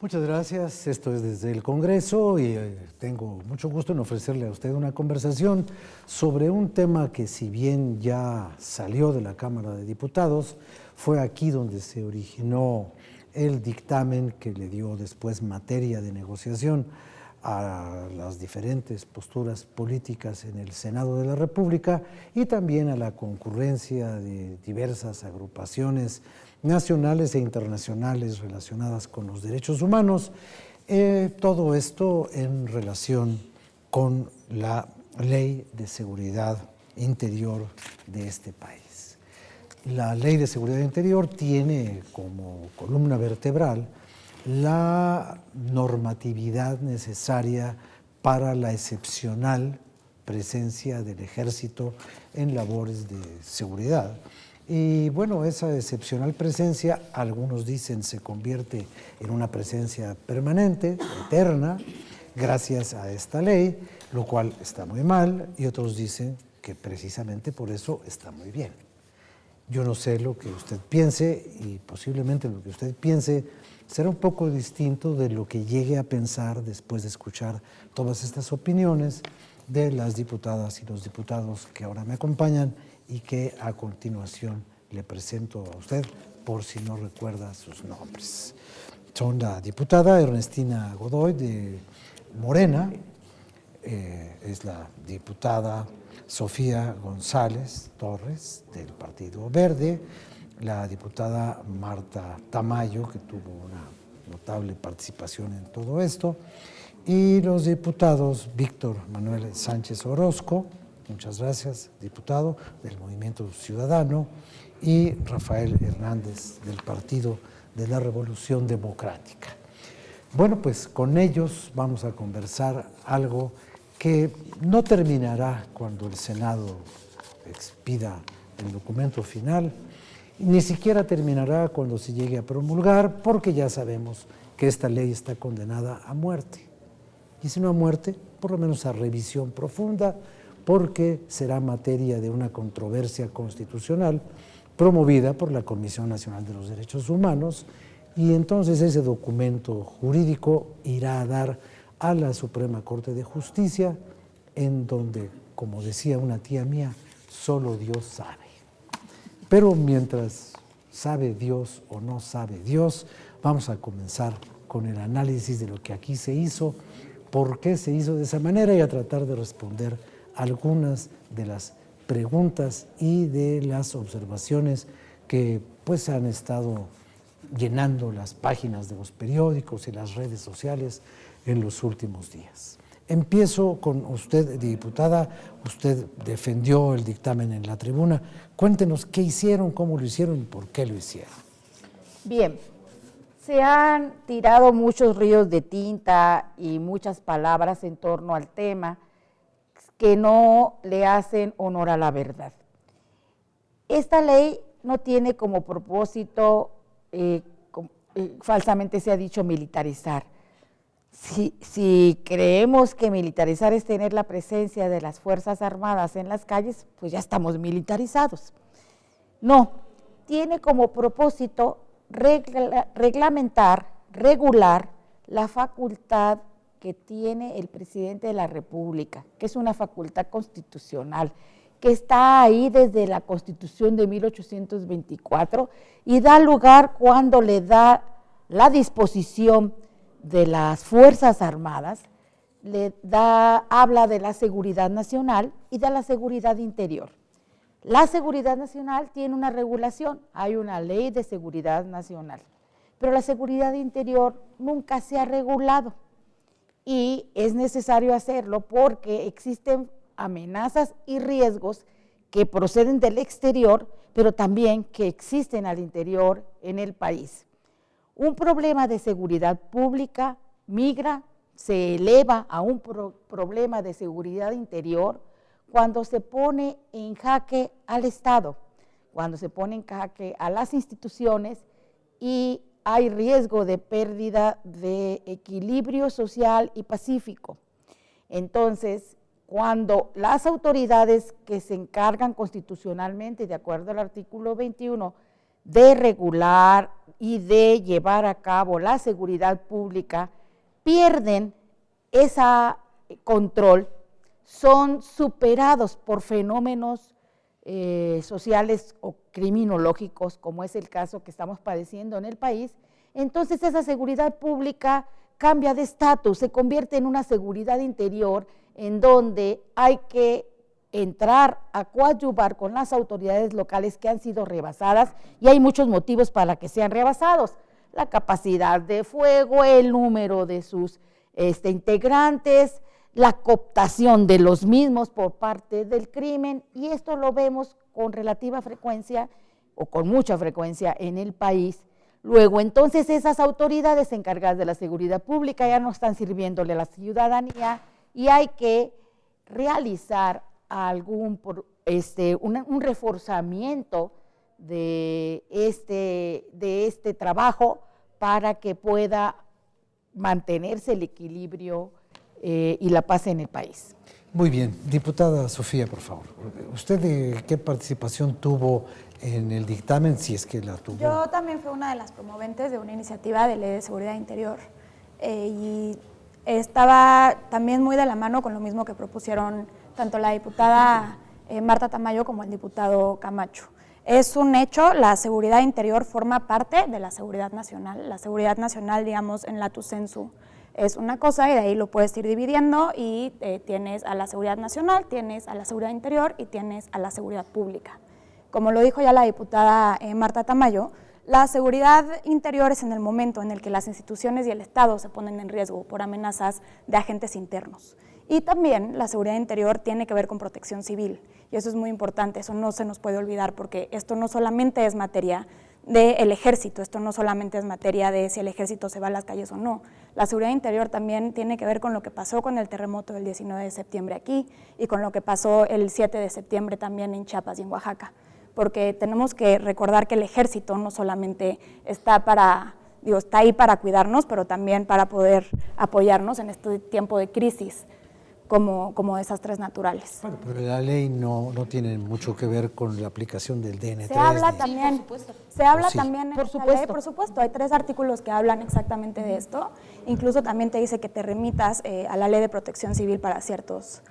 Muchas gracias. Esto es desde el Congreso y tengo mucho gusto en ofrecerle a usted una conversación sobre un tema que, si bien ya salió de la Cámara de Diputados, fue aquí donde se originó el dictamen que le dio después materia de negociación a las diferentes posturas políticas en el Senado de la República y también a la concurrencia de diversas agrupaciones nacionales e internacionales relacionadas con los derechos humanos, todo esto en relación con la Ley de Seguridad Interior de este país. La Ley de Seguridad Interior tiene como columna vertebral la normatividad necesaria para la excepcional presencia del Ejército en labores de seguridad. Y bueno, esa excepcional presencia, algunos dicen, se convierte en una presencia permanente, eterna, gracias a esta ley, lo cual está muy mal, y otros dicen que precisamente por eso está muy bien. Yo no sé lo que usted piense, y posiblemente lo que usted piense será un poco distinto de lo que llegue a pensar después de escuchar todas estas opiniones de las diputadas y los diputados que ahora me acompañan y que a continuación le presento a usted por si no recuerda sus nombres. Son la diputada Ernestina Godoy de Morena, es la diputada Sofía González Torres del Partido Verde, la diputada Marta Tamayo, que tuvo una notable participación en todo esto, y los diputados Víctor Manuel Sánchez Orozco, muchas gracias, diputado del Movimiento Ciudadano, y Rafael Hernández del Partido de la Revolución Democrática. Bueno, pues con ellos vamos a conversar algo que no terminará cuando el Senado expida el documento final, ni siquiera terminará cuando se llegue a promulgar, porque ya sabemos que esta ley está condenada a muerte. Y si no a muerte, por lo menos a revisión profunda, porque será materia de una controversia constitucional promovida por la Comisión Nacional de los Derechos Humanos, y entonces ese documento jurídico irá a dar a la Suprema Corte de Justicia, en donde, como decía una tía mía, solo Dios sabe. Pero mientras sabe Dios o no sabe Dios, vamos a comenzar con el análisis de lo que aquí se hizo, por qué se hizo de esa manera y a tratar de responder algunas de las preguntas y de las observaciones que pues han estado llenando las páginas de los periódicos y las redes sociales en los últimos días. Empiezo con usted, diputada. Usted defendió el dictamen en la tribuna. Cuéntenos qué hicieron, cómo lo hicieron y por qué lo hicieron. Bien, se han tirado muchos ríos de tinta y muchas palabras en torno al tema que no le hacen honor a la verdad. Esta ley no tiene como propósito, falsamente se ha dicho, militarizar. Si creemos que militarizar es tener la presencia de las Fuerzas Armadas en las calles, pues ya estamos militarizados. No, tiene como propósito reglamentar, regular la facultad que tiene el presidente de la República, que es una facultad constitucional, que está ahí desde la Constitución de 1824 y da lugar cuando le da la disposición de las Fuerzas Armadas, habla de la seguridad nacional y de la seguridad interior. La seguridad nacional tiene una regulación, hay una ley de seguridad nacional, pero la seguridad interior nunca se ha regulado y es necesario hacerlo porque existen amenazas y riesgos que proceden del exterior, pero también que existen al interior en el país. Un problema de seguridad pública migra, se eleva a un problema de seguridad interior cuando se pone en jaque al Estado, cuando se pone en jaque a las instituciones y hay riesgo de pérdida de equilibrio social y pacífico. Entonces, cuando las autoridades que se encargan constitucionalmente, de acuerdo al artículo 21, de regular y de llevar a cabo la seguridad pública pierden ese control, son superados por fenómenos sociales o criminológicos, como es el caso que estamos padeciendo en el país, entonces esa seguridad pública cambia de estatus, se convierte en una seguridad interior en donde hay que entrar a coadyuvar con las autoridades locales que han sido rebasadas, y hay muchos motivos para que sean rebasados: la capacidad de fuego, el número de sus integrantes, la cooptación de los mismos por parte del crimen, y esto lo vemos con relativa frecuencia o con mucha frecuencia en el país. Luego, entonces, esas autoridades encargadas de la seguridad pública ya no están sirviéndole a la ciudadanía y hay que realizar un reforzamiento de este trabajo para que pueda mantenerse el equilibrio y la paz en el país. Muy bien. Diputada Sofía, por favor. ¿Usted qué participación tuvo en el dictamen, si es que la tuvo? Yo también fui una de las promoventes de una iniciativa de ley de seguridad interior y estaba también muy de la mano con lo mismo que propusieron tanto la diputada Marta Tamayo como el diputado Camacho. Es un hecho, la seguridad interior forma parte de la seguridad nacional. La seguridad nacional, digamos, en lato sensu, es una cosa y de ahí lo puedes ir dividiendo y tienes a la seguridad nacional, tienes a la seguridad interior y tienes a la seguridad pública. Como lo dijo ya la diputada Marta Tamayo, la seguridad interior es en el momento en el que las instituciones y el Estado se ponen en riesgo por amenazas de agentes internos. Y también la seguridad interior tiene que ver con protección civil, y eso es muy importante, eso no se nos puede olvidar, porque esto no solamente es materia del ejército, esto no solamente es materia de si el ejército se va a las calles o no. La seguridad interior también tiene que ver con lo que pasó con el terremoto del 19 de septiembre aquí y con lo que pasó el 7 de septiembre también en Chiapas y en Oaxaca, porque tenemos que recordar que el ejército no solamente está ahí para cuidarnos, pero también para poder apoyarnos en este tiempo de crisis como desastres naturales. Bueno, pero la ley no tiene mucho que ver con la aplicación del DN3. Se habla también, en por esta supuesto. ley, por supuesto, hay 3 artículos que hablan exactamente de esto, incluso también te dice que te remitas a la ley de protección civil para ciertos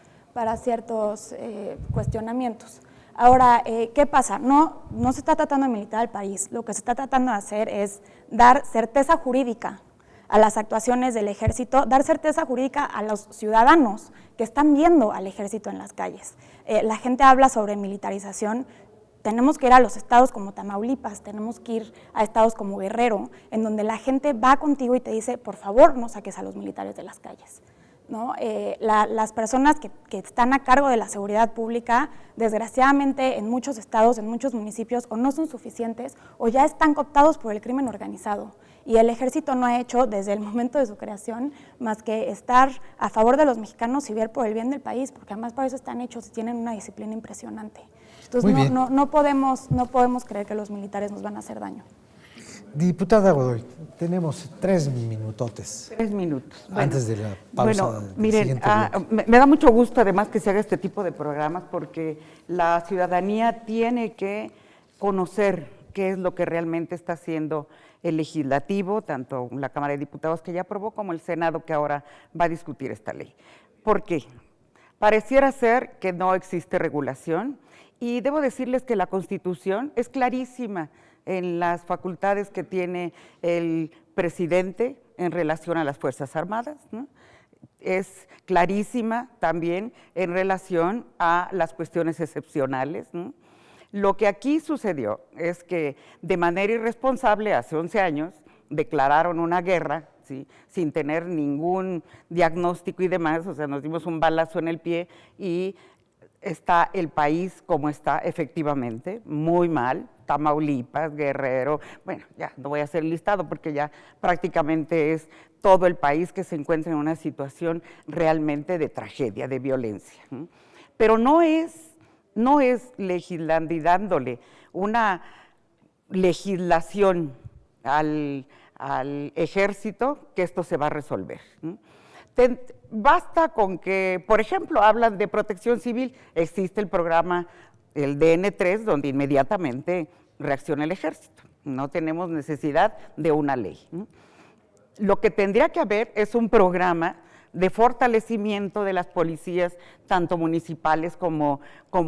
cuestionamientos. Ahora, ¿qué pasa? No se está tratando de militar al país, lo que se está tratando de hacer es dar certeza jurídica a las actuaciones del ejército, dar certeza jurídica a los ciudadanos que están viendo al ejército en las calles. La gente habla sobre militarización, tenemos que ir a los estados como Tamaulipas, tenemos que ir a estados como Guerrero, en donde la gente va contigo y te dice, por favor, no saques a los militares de las calles, ¿no? Las personas que están a cargo de la seguridad pública, desgraciadamente en muchos estados, en muchos municipios, o no son suficientes o ya están cooptados por el crimen organizado. Y el ejército no ha hecho desde el momento de su creación más que estar a favor de los mexicanos y ver por el bien del país, porque además para eso están hechos y tienen una disciplina impresionante. Entonces no podemos creer que los militares nos van a hacer daño. Diputada Godoy, tenemos 3 minutotes. 3 minutos. Antes de la pausa. Bueno, miren, me da mucho gusto además que se haga este tipo de programas, porque la ciudadanía tiene que conocer qué es lo que realmente está haciendo el legislativo, tanto la Cámara de Diputados que ya aprobó como el Senado que ahora va a discutir esta ley. ¿Por qué? Pareciera ser que no existe regulación, y debo decirles que la Constitución es clarísima en las facultades que tiene el presidente en relación a las Fuerzas Armadas, ¿no? Es clarísima también en relación a las cuestiones excepcionales, ¿no? Lo que aquí sucedió es que de manera irresponsable hace 11 años declararon una guerra, ¿sí?, sin tener ningún diagnóstico y demás, o sea, nos dimos un balazo en el pie y está el país como está efectivamente, muy mal. Tamaulipas, Guerrero, bueno, ya no voy a hacer el listado porque ya prácticamente es todo el país que se encuentra en una situación realmente de tragedia, de violencia. Pero no es legislando y dándole una legislación al ejército que esto se va a resolver. Basta con que, por ejemplo, hablan de protección civil, existe el programa, el DN3, donde inmediatamente reacciona el ejército. No tenemos necesidad de una ley. Lo que tendría que haber es un programa de fortalecimiento de las policías, tanto municipales como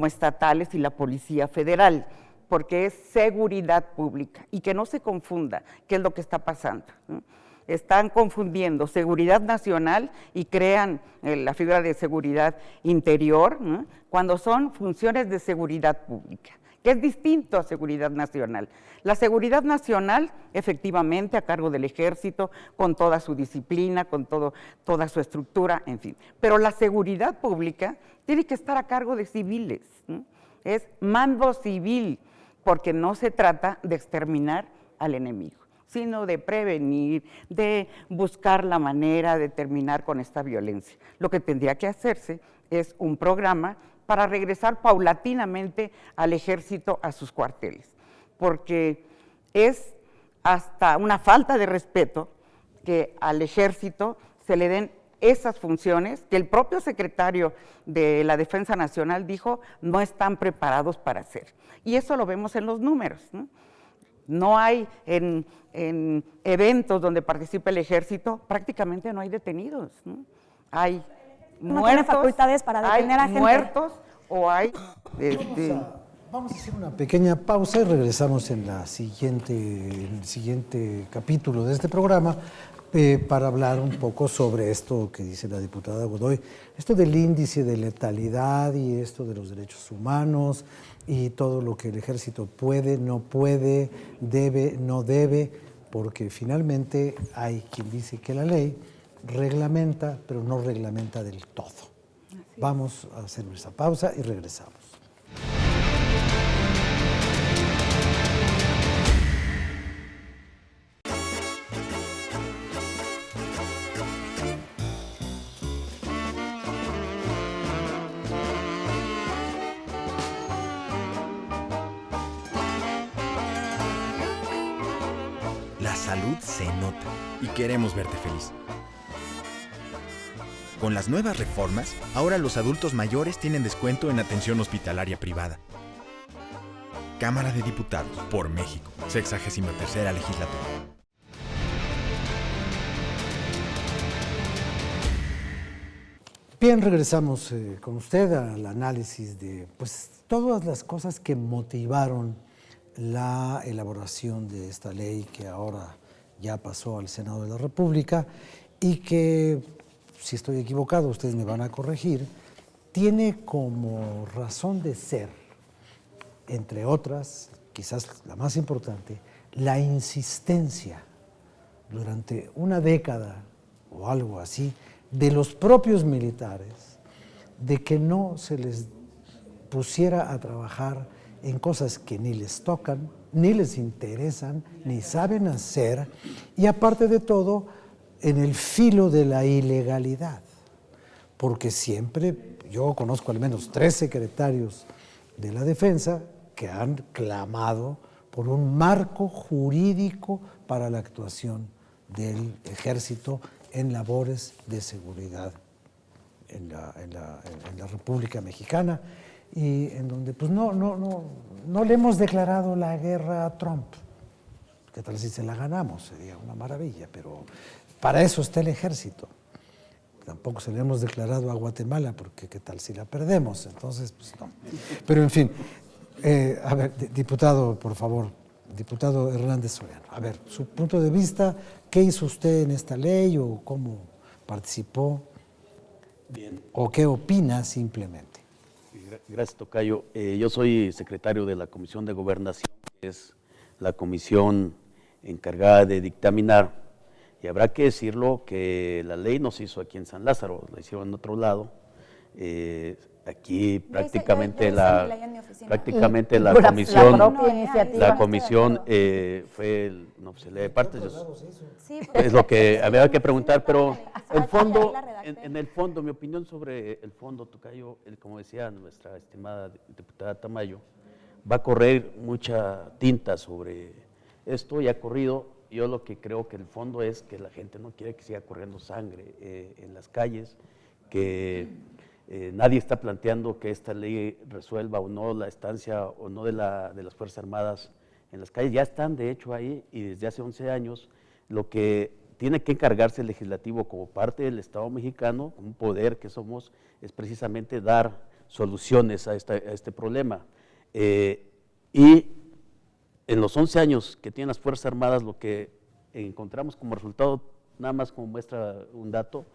estatales y la Policía Federal, porque es seguridad pública. Y que no se confunda qué es lo que está pasando, ¿no? Están confundiendo seguridad nacional y crean la figura de seguridad interior, ¿no?, cuando son funciones de seguridad pública, que es distinto a seguridad nacional. La seguridad nacional, efectivamente, a cargo del ejército, con toda su disciplina, con toda su estructura, en fin. Pero la seguridad pública tiene que estar a cargo de civiles, ¿no? Es mando civil, porque no se trata de exterminar al enemigo, sino de prevenir, de buscar la manera de terminar con esta violencia. Lo que tendría que hacerse es un programa para regresar paulatinamente al ejército a sus cuarteles, porque es hasta una falta de respeto que al ejército se le den esas funciones que el propio secretario de la Defensa Nacional dijo no están preparados para hacer. Y eso lo vemos en los números, ¿no? No hay en eventos donde participa el ejército, prácticamente no hay detenidos, ¿no? Hay No tiene facultades para detener a gente. Muertos o hay... Vamos a hacer una pequeña pausa y regresamos en el siguiente capítulo de este programa para hablar un poco sobre esto que dice la diputada Godoy, esto del índice de letalidad y esto de los derechos humanos y todo lo que el ejército puede, no puede, debe, no debe, porque finalmente hay quien dice que la ley reglamenta, pero no reglamenta del todo. Vamos a hacer nuestra pausa y regresamos. La salud se nota y queremos verte feliz. Con las nuevas reformas, ahora los adultos mayores tienen descuento en atención hospitalaria privada. Cámara de Diputados, por México, 63ª legislatura. Bien, regresamos con usted al análisis de todas las cosas que motivaron la elaboración de esta ley que ahora ya pasó al Senado de la República y que, si estoy equivocado, ustedes me van a corregir, tiene como razón de ser, entre otras, quizás la más importante, la insistencia durante una década o algo así de los propios militares de que no se les pusiera a trabajar en cosas que ni les tocan, ni les interesan, ni saben hacer, y aparte de todo, en el filo de la ilegalidad. Porque siempre, yo conozco al menos 3 secretarios de la Defensa que han clamado por un marco jurídico para la actuación del Ejército en labores de seguridad en la República Mexicana, y en donde no le hemos declarado la guerra a Trump. ¿Qué tal si se la ganamos? Sería una maravilla, pero para eso está el ejército. Tampoco se le hemos declarado a Guatemala, porque qué tal si la perdemos. Entonces, no. Pero en fin, a ver, diputado, por favor, diputado Hernández Soriano, a ver, su punto de vista, ¿qué hizo usted en esta ley o cómo participó? Bien. ¿O qué opina simplemente? Gracias, tocayo. Yo soy secretario de la Comisión de Gobernación, que es la comisión encargada de dictaminar, y habrá que decirlo que la ley no se hizo aquí en San Lázaro, la hicieron en otro lado. Aquí prácticamente la comisión fue no se lee partes, es lo que había que preguntar, pero el fondo, en el fondo, mi opinión sobre el fondo, tocayo, como decía nuestra estimada diputada Tamayo, va a correr mucha tinta sobre esto y ha corrido. Yo lo que creo que el fondo es que la gente no quiere que siga corriendo sangre en las calles, que nadie está planteando que esta ley resuelva o no la estancia o no de las Fuerzas Armadas en las calles, ya están de hecho ahí y desde hace 11 años. Lo que tiene que encargarse el legislativo como parte del Estado mexicano, un poder que somos, es precisamente dar soluciones a este problema. Y en los 11 años que tienen las Fuerzas Armadas, lo que encontramos como resultado, nada más como muestra un dato,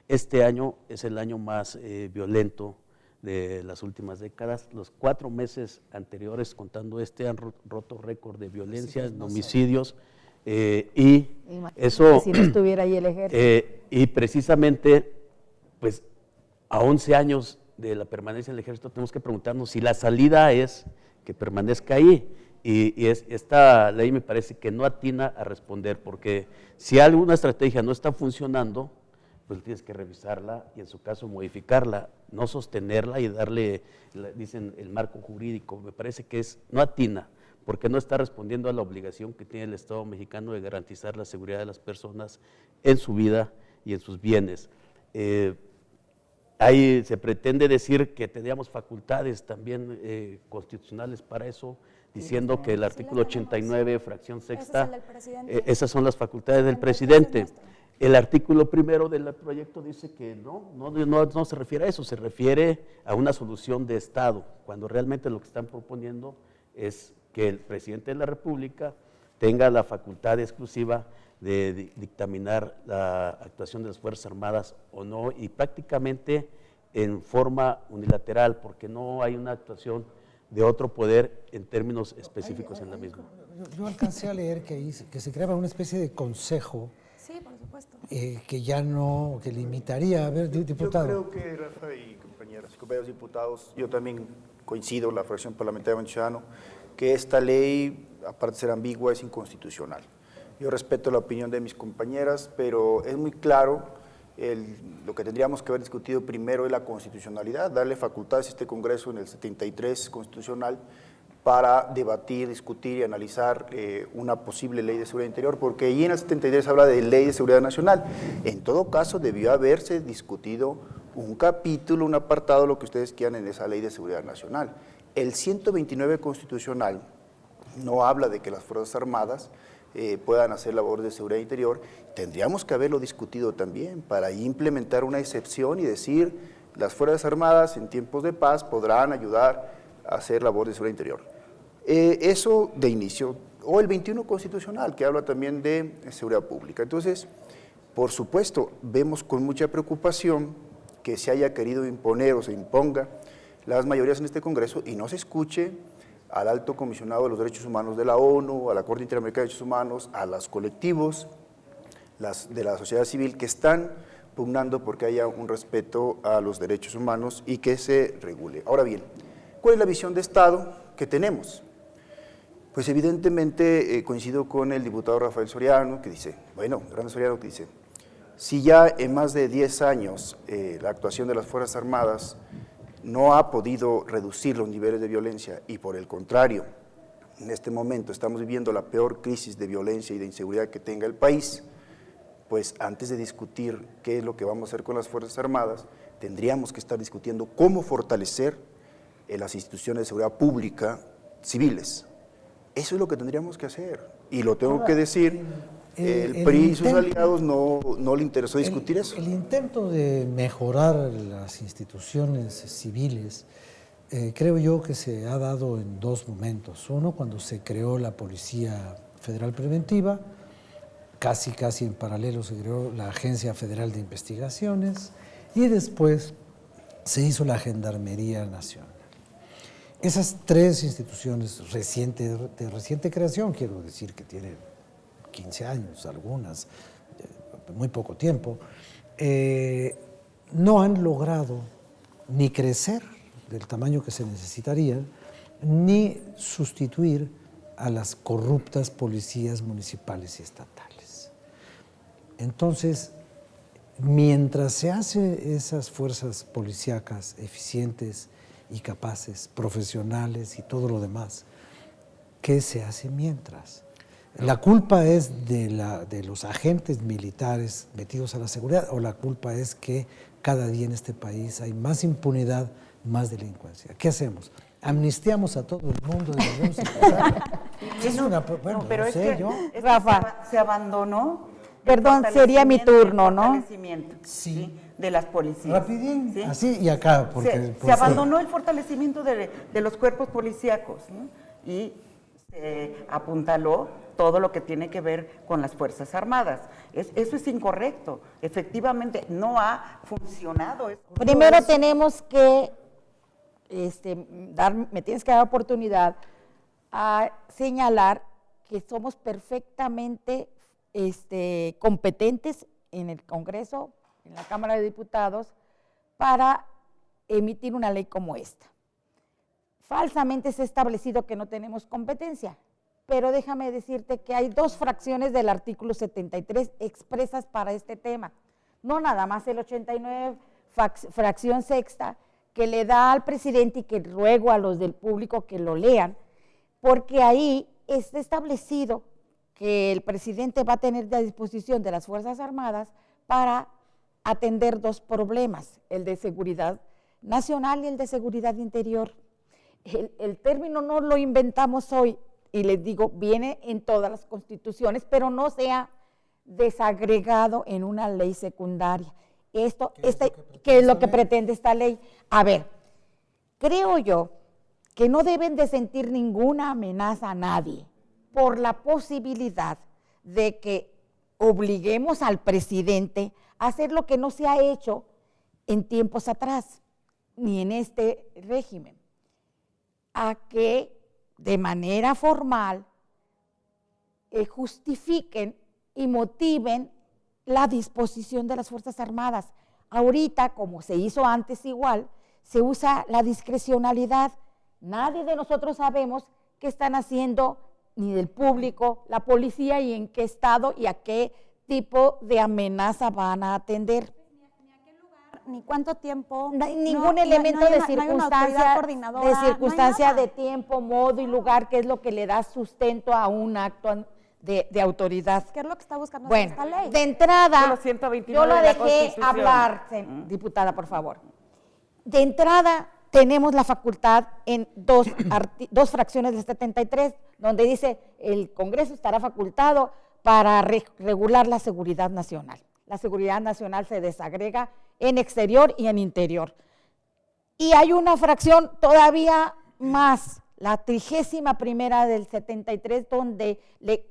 este año es el año más violento de las últimas décadas. Los 4 meses anteriores, contando este, han roto récord de violencia, en homicidios, y eso, si no estuviera ahí el ejército. Y precisamente, pues, a 11 años de la permanencia del ejército, tenemos que preguntarnos si la salida es que permanezca ahí. Y esta ley me parece que no atina a responder, porque si alguna estrategia no está funcionando, pues tienes que revisarla y en su caso modificarla, no sostenerla y darle, dicen, el marco jurídico. Me parece que no atina, porque no está respondiendo a la obligación que tiene el Estado mexicano de garantizar la seguridad de las personas en su vida y en sus bienes. Ahí se pretende decir que tendríamos facultades también constitucionales para eso, diciendo que el artículo 89, fracción sexta, esas son las facultades del presidente. El artículo primero del proyecto dice que no se refiere a eso, se refiere a una solución de Estado, cuando realmente lo que están proponiendo es que el presidente de la República tenga la facultad exclusiva de dictaminar la actuación de las Fuerzas Armadas o no, y prácticamente en forma unilateral, porque no hay una actuación de otro poder en términos específicos en la misma. Yo alcancé a leer que se creaba una especie de consejo. Sí, por supuesto. Que ya no, que limitaría, a ver, diputado. Yo creo que, Rafa y compañeras y compañeros diputados, yo también coincido, la fracción parlamentaria de Ciudadano, que esta ley, aparte de ser ambigua, es inconstitucional. Yo respeto la opinión de mis compañeras, pero es muy claro, lo que tendríamos que haber discutido primero es la constitucionalidad, darle facultades a este Congreso en el 73 constitucional para debatir, discutir y analizar una posible ley de seguridad interior, porque ahí en el 73 habla de ley de seguridad nacional. En todo caso, debió haberse discutido un capítulo, un apartado, lo que ustedes quieran en esa ley de seguridad nacional. El 129 constitucional no habla de que las Fuerzas Armadas puedan hacer labores de seguridad interior. Tendríamos que haberlo discutido también para implementar una excepción y decir las Fuerzas Armadas en tiempos de paz podrán ayudar a hacer labores de seguridad interior. Eso de inicio, o el 21 constitucional que habla también de seguridad pública. Entonces, por supuesto, vemos con mucha preocupación que se haya querido imponer o se imponga las mayorías en este Congreso y no se escuche al Alto Comisionado de los Derechos Humanos de la ONU, a la Corte Interamericana de Derechos Humanos, a los colectivos de la sociedad civil que están pugnando porque haya un respeto a los derechos humanos y que se regule. Ahora bien, ¿cuál es la visión de Estado que tenemos? Pues evidentemente coincido con el diputado Rafael Soriano, que dice, Soriano, que dice, si ya en más de 10 años la actuación de las Fuerzas Armadas no ha podido reducir los niveles de violencia y por el contrario, en este momento estamos viviendo la peor crisis de violencia y de inseguridad que tenga el país, pues antes de discutir qué es lo que vamos a hacer con las Fuerzas Armadas, tendríamos que estar discutiendo cómo fortalecer las instituciones de seguridad pública civiles. Eso es lo que tendríamos que hacer y lo tengo que decir. El PRI y sus aliados no le interesó discutir eso. El intento de mejorar las instituciones civiles, creo yo que se ha dado en dos momentos. Uno, cuando se creó la Policía Federal Preventiva, casi en paralelo se creó la Agencia Federal de Investigaciones y después se hizo la Gendarmería Nacional. Esas tres instituciones de reciente creación, quiero decir que tienen 15 años, algunas, muy poco tiempo, no han logrado ni crecer del tamaño que se necesitaría, ni sustituir a las corruptas policías municipales y estatales. Entonces, mientras se hacen esas fuerzas policíacas eficientes y capaces, profesionales y todo lo demás, ¿qué se hace mientras? ¿La culpa es de los agentes militares metidos a la seguridad o la culpa es que cada día en este país hay más impunidad, más delincuencia? ¿Qué hacemos? amnistiamos a todo el mundo y volvemos a empezar. Es una, bueno, no, pero no es sé, que, yo. es que Rafa. se abandonó. Perdón, sería mi turno, ¿no? Fortalecimiento, Sí. de las policías. Rapidín, ¿sí? así y acá. Porque, Se abandonó el fortalecimiento de los cuerpos policíacos, ¿no? Y se apuntaló todo lo que tiene que ver con las Fuerzas Armadas. Eso es incorrecto. Efectivamente, no ha funcionado. Primero tenemos que me tienes que dar oportunidad a señalar que somos perfectamente competentes en el Congreso, en la Cámara de Diputados, para emitir una ley como esta. Falsamente se ha establecido que no tenemos competencia, pero déjame decirte que hay 2 fracciones del artículo 73 expresas para este tema, no nada más el 89, fracción sexta, que le da al presidente y que ruego a los del público que lo lean, porque ahí está establecido que el presidente va a tener a disposición de las Fuerzas Armadas para atender 2 problemas, el de seguridad nacional y el de seguridad interior. El término no lo inventamos hoy, y les digo, viene en todas las constituciones, pero no se ha desagregado en una ley secundaria. ¿Qué es lo que pretende esta ley? A ver, creo yo que no deben de sentir ninguna amenaza a nadie por la posibilidad de que obliguemos al presidente a hacer lo que no se ha hecho en tiempos atrás, ni en este régimen, a que de manera formal justifiquen y motiven la disposición de las Fuerzas Armadas. Ahorita, como se hizo antes igual, se usa la discrecionalidad. Nadie de nosotros sabemos qué están haciendo, ni del público, la policía, y en qué estado y a qué tipo de amenaza van a atender. Ni a qué lugar, ni cuánto tiempo. No hay ningún elemento de circunstancia, de tiempo, modo y lugar, que es lo que le da sustento a un acto de autoridad. ¿Qué es lo que está buscando esta ley? De entrada, yo la dejé hablar, diputada, por favor. De entrada, tenemos la facultad en 2 fracciones del 73, donde dice el Congreso estará facultado para regular la seguridad nacional. La seguridad nacional se desagrega en exterior y en interior. Y hay una fracción todavía más, la 31ª del 73, donde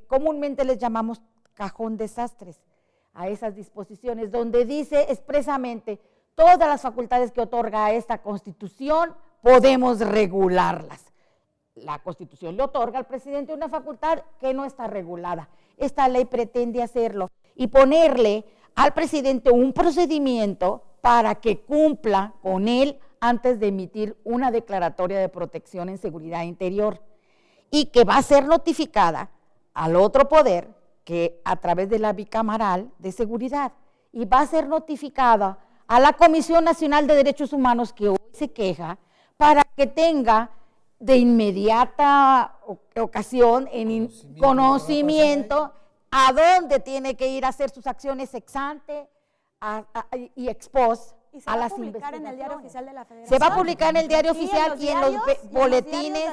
comúnmente les llamamos cajón desastres a esas disposiciones, donde dice expresamente todas las facultades que otorga esta Constitución podemos regularlas. La Constitución le otorga al presidente una facultad que no está regulada. Esta ley pretende hacerlo y ponerle al presidente un procedimiento para que cumpla con él antes de emitir una declaratoria de protección en seguridad interior, y que va a ser notificada al otro poder, que a través de la bicameral de seguridad, y va a ser notificada a la Comisión Nacional de Derechos Humanos, que hoy se queja, para que tenga de inmediata ocasión, en conocimiento, a dónde tiene que ir a hacer sus acciones ex ante y ex post a las investigaciones. En el Diario Oficial de la Federación. Se va a publicar en el Diario Oficial y en los boletines,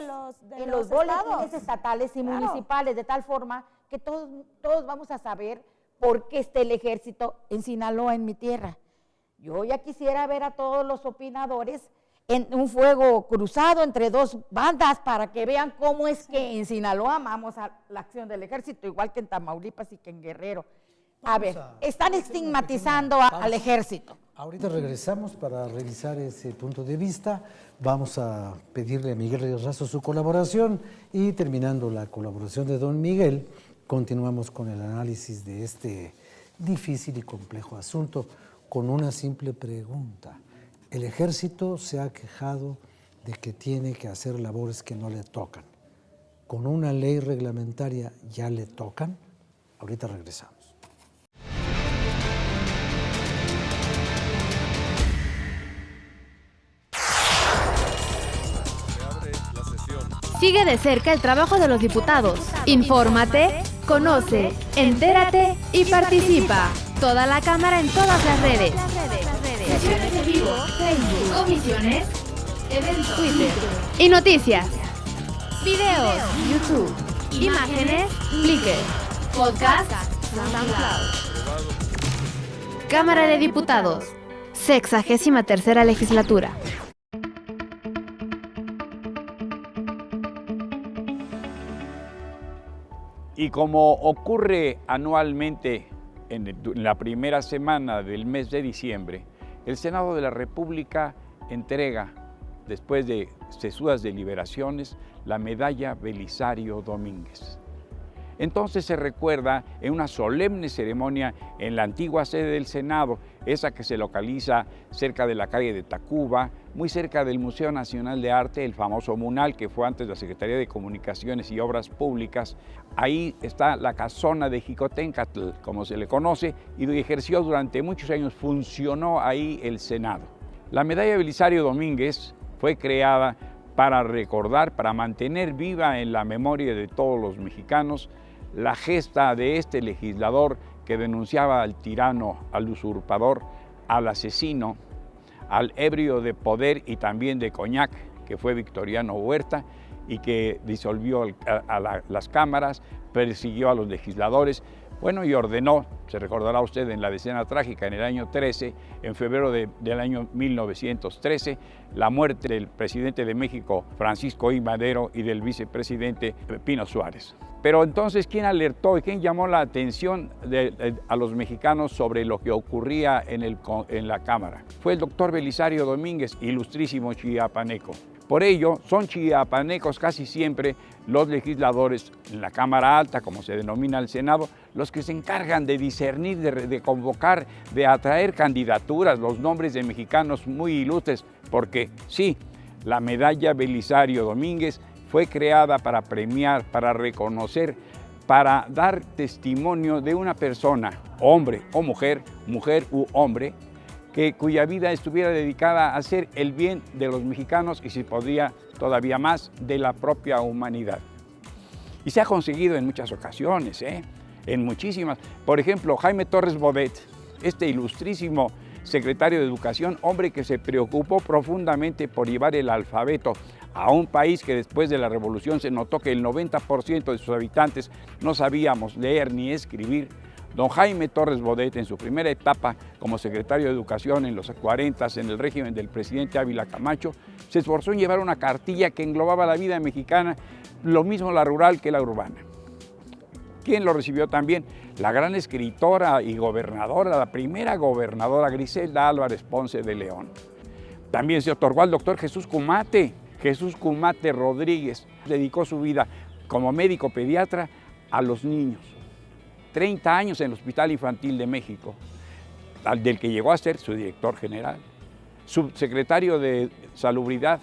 en los boletines estatales y municipales, de tal forma que todos vamos a saber por qué está el ejército en Sinaloa, en mi tierra. Yo ya quisiera ver a todos los opinadores en un fuego cruzado entre 2 bandas para que vean cómo es que en Sinaloa amamos a la acción del ejército, igual que en Tamaulipas y que en Guerrero. Están estigmatizando al ejército. Ahorita regresamos para revisar ese punto de vista. Vamos a pedirle a Miguel Reyes Razo su colaboración, y terminando la colaboración de don Miguel, continuamos con el análisis de este difícil y complejo asunto con una simple pregunta. El ejército se ha quejado de que tiene que hacer labores que no le tocan. ¿Con una ley reglamentaria ya le tocan? Ahorita regresamos. Sigue de cerca el trabajo de los diputados. Infórmate, conoce, entérate y participa. Toda la Cámara en todas las redes. Sesiones en vivo, Facebook, comisiones, eventos, Twitter y noticias. Videos, YouTube. Imágenes, Flickr. Podcast, SoundCloud. Cámara de Diputados, 63ª legislatura. Y como ocurre anualmente en la primera semana del mes de diciembre, el Senado de la República entrega, después de sesudas deliberaciones, la medalla Belisario Domínguez. Entonces se recuerda en una solemne ceremonia en la antigua sede del Senado, esa que se localiza cerca de la calle de Tacuba, muy cerca del Museo Nacional de Arte, el famoso MUNAL, que fue antes la Secretaría de Comunicaciones y Obras Públicas. Ahí está la casona de Jicotencatl, como se le conoce, y ejerció durante muchos años, funcionó ahí el Senado. La medalla Belisario Domínguez fue creada para recordar, para mantener viva en la memoria de todos los mexicanos la gesta de este legislador que denunciaba al tirano, al usurpador, al asesino, al ebrio de poder y también de coñac, que fue Victoriano Huerta, y que disolvió las cámaras, persiguió a los legisladores, bueno, y ordenó, se recordará usted, en la decena trágica, en el año 13, en febrero del año 1913, la muerte del presidente de México, Francisco I. Madero, y del vicepresidente Pino Suárez. Pero entonces, ¿quién alertó y quién llamó la atención a los mexicanos sobre lo que ocurría en la Cámara? Fue el doctor Belisario Domínguez, ilustrísimo chiapaneco. Por ello, son chiapanecos casi siempre los legisladores en la Cámara Alta, como se denomina el Senado, los que se encargan de discernir, de convocar, de atraer candidaturas, los nombres de mexicanos muy ilustres, porque sí, la medalla Belisario Domínguez fue creada para premiar, para reconocer, para dar testimonio de una persona, hombre o mujer, mujer u hombre, cuya vida estuviera dedicada a hacer el bien de los mexicanos y, si podía, todavía más, de la propia humanidad. Y se ha conseguido en muchas ocasiones, en muchísimas. Por ejemplo, Jaime Torres Bodet, este ilustrísimo secretario de Educación, hombre que se preocupó profundamente por llevar el alfabeto a un país que después de la Revolución se notó que el 90% de sus habitantes no sabíamos leer ni escribir. Don Jaime Torres Bodet, en su primera etapa como secretario de Educación en los 40s, en el régimen del presidente Ávila Camacho, se esforzó en llevar una cartilla que englobaba la vida mexicana, lo mismo la rural que la urbana. ¿Quién lo recibió también? La gran escritora y gobernadora, la primera gobernadora, Griselda Álvarez Ponce de León. También se otorgó al doctor Jesús Cumate Rodríguez. Dedicó su vida como médico pediatra a los niños. 30 años en el Hospital Infantil de México, del que llegó a ser su director general, subsecretario de Salubridad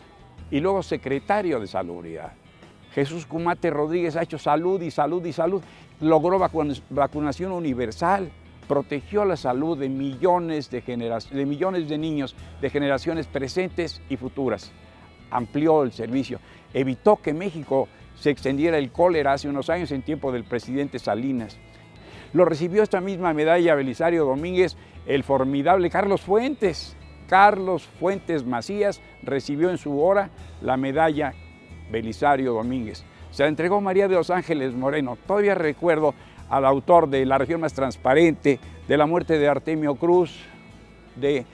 y luego secretario de Salubridad. Jesús Cumate Rodríguez ha hecho salud y salud y salud, logró vacunación universal, protegió la salud de millones de niños de generaciones presentes y futuras, amplió el servicio, evitó que México se extendiera el cólera hace unos años en tiempo del presidente Salinas. Lo recibió esta misma medalla Belisario Domínguez el formidable Carlos Fuentes. Carlos Fuentes Macías recibió en su hora la medalla Belisario Domínguez. Se la entregó María de los Ángeles Moreno. Todavía recuerdo al autor de La región más transparente, de la muerte de Artemio Cruz, de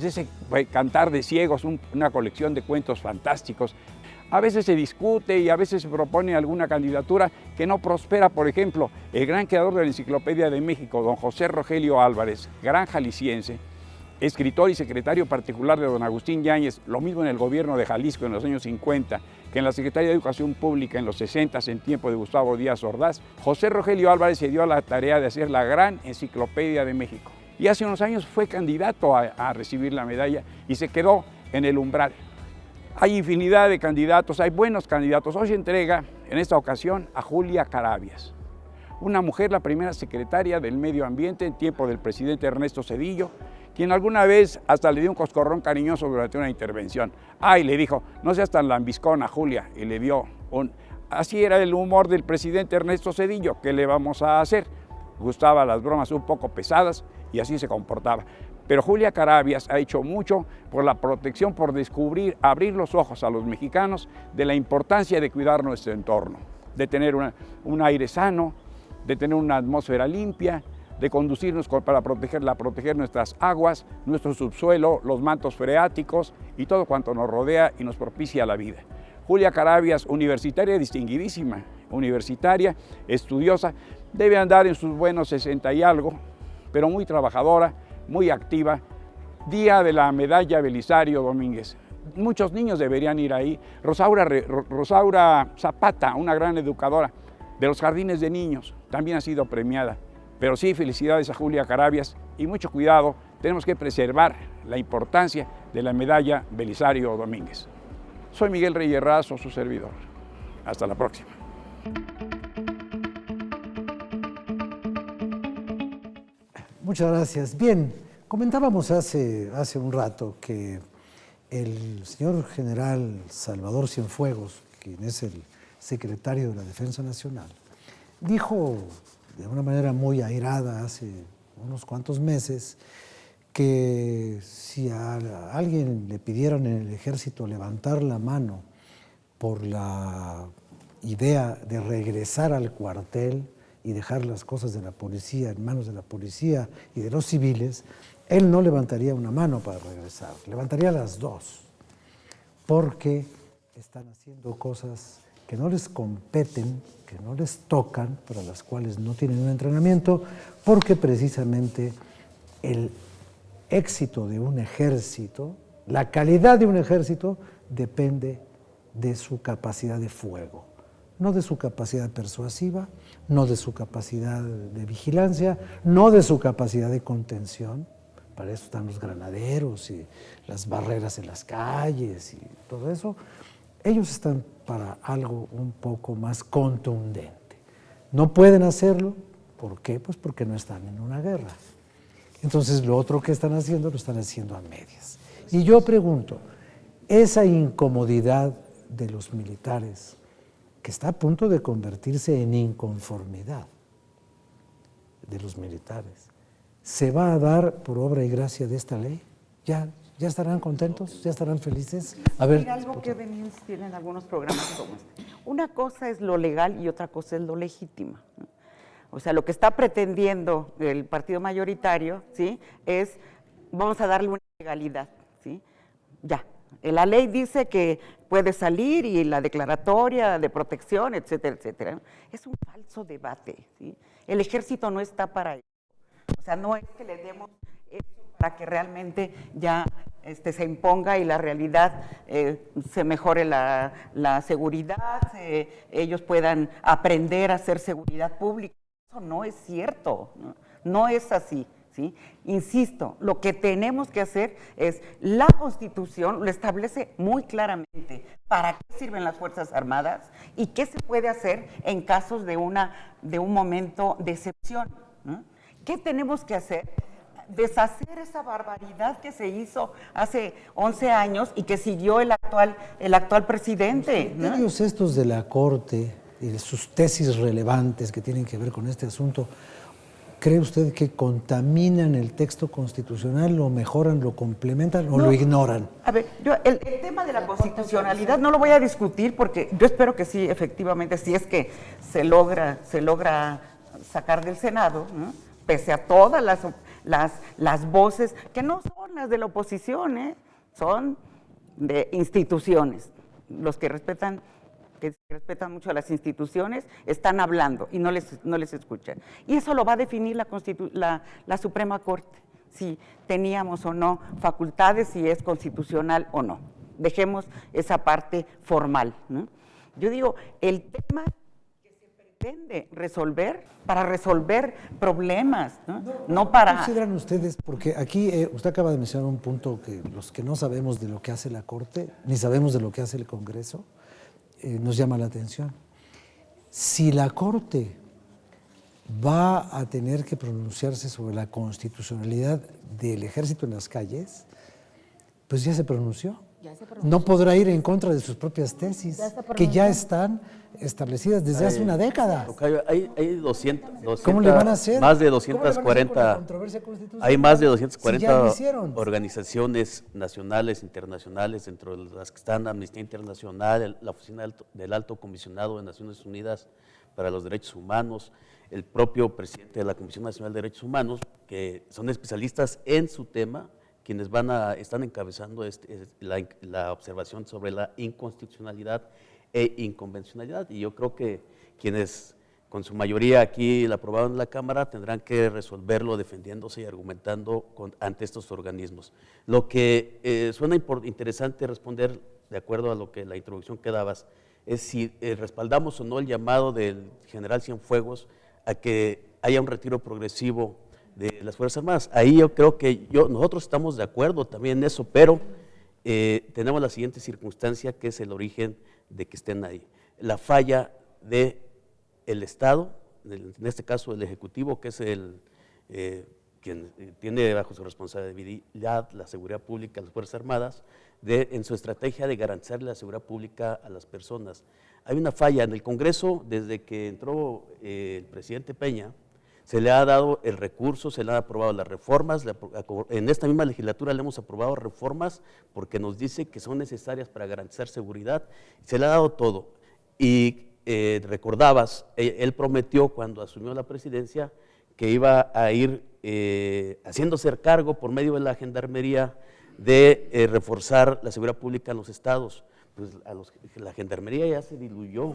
ese Cantar de ciegos, una colección de cuentos fantásticos. A veces se discute y a veces se propone alguna candidatura que no prospera. Por ejemplo, el gran creador de la Enciclopedia de México, don José Rogelio Álvarez, gran jalisciense, escritor y secretario particular de don Agustín Yáñez, lo mismo en el gobierno de Jalisco en los años 50, que en la Secretaría de Educación Pública en los 60 en tiempo de Gustavo Díaz Ordaz. José Rogelio Álvarez se dio a la tarea de hacer la gran Enciclopedia de México. Y hace unos años fue candidato a recibir la medalla y se quedó en el umbral. Hay infinidad de candidatos, hay buenos candidatos. Hoy se entrega, en esta ocasión, a Julia Carabias, una mujer, la primera secretaria del Medio Ambiente en tiempo del presidente Ernesto Zedillo, quien alguna vez hasta le dio un coscorrón cariñoso durante una intervención. Y le dijo, no seas tan lambiscona, Julia, y le dio Así era el humor del presidente Ernesto Zedillo, ¿qué le vamos a hacer? Gustaba las bromas un poco pesadas y así se comportaba. Pero Julia Carabias ha hecho mucho por la protección, por descubrir, abrir los ojos a los mexicanos de la importancia de cuidar nuestro entorno, de tener un aire sano, de tener una atmósfera limpia, de conducirnos para proteger nuestras aguas, nuestro subsuelo, los mantos freáticos y todo cuanto nos rodea y nos propicia la vida. Julia Carabias, universitaria distinguidísima, universitaria, estudiosa, debe andar en sus buenos 60 y algo, pero muy trabajadora, muy activa. Día de la Medalla Belisario Domínguez. Muchos niños deberían ir ahí. Rosaura Zapata, una gran educadora de los jardines de niños, también ha sido premiada. Pero sí, felicidades a Julia Carabias y mucho cuidado, tenemos que preservar la importancia de la Medalla Belisario Domínguez. Soy Miguel Reyes Razo, su servidor. Hasta la próxima. Muchas gracias. Bien, comentábamos hace un rato que el señor general Salvador Cienfuegos, quien es el secretario de la Defensa Nacional, dijo de una manera muy airada hace unos cuantos meses que si a alguien le pidieran en el ejército levantar la mano por la idea de regresar al cuartel y dejar las cosas de la policía en manos de la policía y de los civiles, él no levantaría una mano para regresar, levantaría las dos, porque están haciendo cosas que no les competen, que no les tocan, para las cuales no tienen un entrenamiento, porque precisamente el éxito de un ejército, la calidad de un ejército, depende de su capacidad de fuego, no de su capacidad persuasiva, no de su capacidad de vigilancia, no de su capacidad de contención. Para eso están los granaderos y las barreras en las calles y todo eso. Ellos están para algo un poco más contundente. No pueden hacerlo, ¿por qué? Pues porque no están en una guerra. Entonces lo otro que están haciendo lo están haciendo a medias. Y yo pregunto, esa incomodidad de los militares, que está a punto de convertirse en inconformidad de los militares, ¿se va a dar por obra y gracia de esta ley? ¿Ya estarán contentos? ¿Ya estarán felices? A ver, mira, algo que tienen algunos programas como este. Una cosa es lo legal y otra cosa es lo legítimo. O sea, lo que está pretendiendo el partido mayoritario, ¿sí?, es, vamos a darle una legalidad, ¿sí? Ya. La ley dice que puede salir y la declaratoria de protección, etcétera, etcétera. Es un falso debate, ¿sí? El ejército no está para eso. O sea, no es que le demos eso para que realmente ya se imponga y la realidad se mejore la seguridad, ellos puedan aprender a hacer seguridad pública. Eso no es cierto, no es así. ¿Sí? Insisto, lo que tenemos que hacer es, la Constitución lo establece muy claramente, para qué sirven las Fuerzas Armadas y qué se puede hacer en casos de un momento de excepción, ¿no? ¿Qué tenemos que hacer? Deshacer esa barbaridad que se hizo hace 11 años y que siguió el actual presidente. Los criterios estos de la Corte y sus tesis relevantes que tienen que ver con este asunto, ¿cree usted que contaminan el texto constitucional, lo mejoran, lo complementan o lo ignoran? A ver, yo el tema de la constitucionalidad no lo voy a discutir porque yo espero que sí, efectivamente, si es que se logra sacar del Senado, ¿no?, pese a todas las voces, que no son las de la oposición, son de instituciones, los que respetan mucho a las instituciones, están hablando y no les escuchan. Y eso lo va a definir la Suprema Corte, si teníamos o no facultades, si es constitucional o no. Dejemos esa parte formal, ¿no? Yo digo, el tema que se pretende resolver, para resolver problemas, no para... ¿Qué consideran ustedes? Porque aquí usted acaba de mencionar un punto que los que no sabemos de lo que hace la Corte, ni sabemos de lo que hace el Congreso, nos llama la atención. Si la Corte va a tener que pronunciarse sobre la constitucionalidad del ejército en las calles, pues ya se pronunció. no podrá ir en contra de sus propias tesis, que ya están establecidas desde hace una década. Tocayo, hay 200, ¿Cómo le van a hacer? Más de ¿Cómo le van a hacer con la 240, controversia constitucional? hay más de 240 Si ya lo hicieron. organizaciones nacionales, internacionales, dentro de las que están Amnistía Internacional, la Oficina del Alto Comisionado de Naciones Unidas para los Derechos Humanos, el propio presidente de la Comisión Nacional de Derechos Humanos, que son especialistas en su tema, quienes están encabezando la observación sobre la inconstitucionalidad e inconvencionalidad. Y yo creo que quienes con su mayoría aquí la aprobaron en la Cámara tendrán que resolverlo defendiéndose y argumentando ante estos organismos. Lo que suena interesante responder, de acuerdo a lo que la introducción que dabas, es si respaldamos o no el llamado del general Cienfuegos a que haya un retiro progresivo de las Fuerzas Armadas. Ahí yo creo que nosotros estamos de acuerdo también en eso, pero tenemos la siguiente circunstancia, que es el origen de que estén ahí. La falla del Estado, en este caso el Ejecutivo, que es quien tiene bajo su responsabilidad la seguridad pública, las Fuerzas Armadas, en su estrategia de garantizar la seguridad pública a las personas. Hay una falla en el Congreso. Desde que entró el presidente Peña, se le ha dado el recurso, se le han aprobado las reformas. En esta misma legislatura le hemos aprobado reformas porque nos dice que son necesarias para garantizar seguridad. Se le ha dado todo. Y recordabas, él prometió cuando asumió la presidencia que iba a ir haciéndose cargo por medio de la Gendarmería de reforzar la seguridad pública en los estados. Pues la Gendarmería ya se diluyó,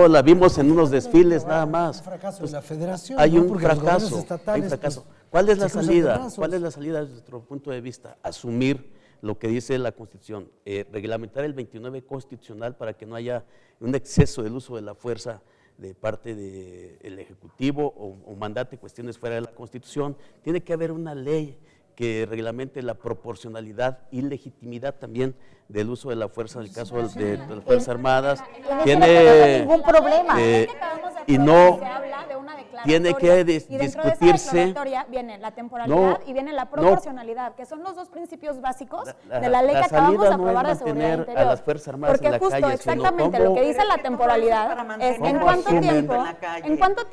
la vimos en unos desfiles nada más. Un fracaso de la Federación. Hay un Porque los gobiernos fracaso, estatales, hay un fracaso. pues, ¿Cuál es la se cruzan salida? de brazos. ¿Cuál es la salida desde nuestro punto de vista? Asumir lo que dice la Constitución, reglamentar el 29 constitucional para que no haya un exceso del uso de la fuerza de parte del Ejecutivo o mandate cuestiones fuera de la Constitución. Tiene que haber una ley que reglamente la proporcionalidad y legitimidad también del uso de la fuerza en el caso de las Fuerzas Armadas. Tiene ningún problema. Y no Se habla de una declaratoria, tiene que y dentro de esa discutirse. declaratoria viene la temporalidad y viene la proporcionalidad, que son los dos principios básicos de la ley que acabamos de aprobar de seguridad interior. A las Fuerzas Armadas porque en la justo calle, exactamente sino lo que dice la temporalidad es en cuánto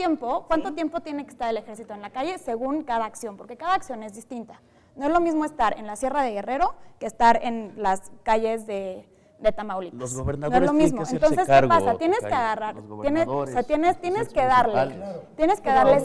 tiempo tiene que estar el ejército en la calle según cada acción, porque cada acción es distinta. No es lo mismo estar en la Sierra de Guerrero que estar en las calles de Tamaulipas. Los gobernadores no es lo mismo. tienen que hacerse Entonces, cargo, ¿qué pasa? Tienes que agarrar, tienes que darle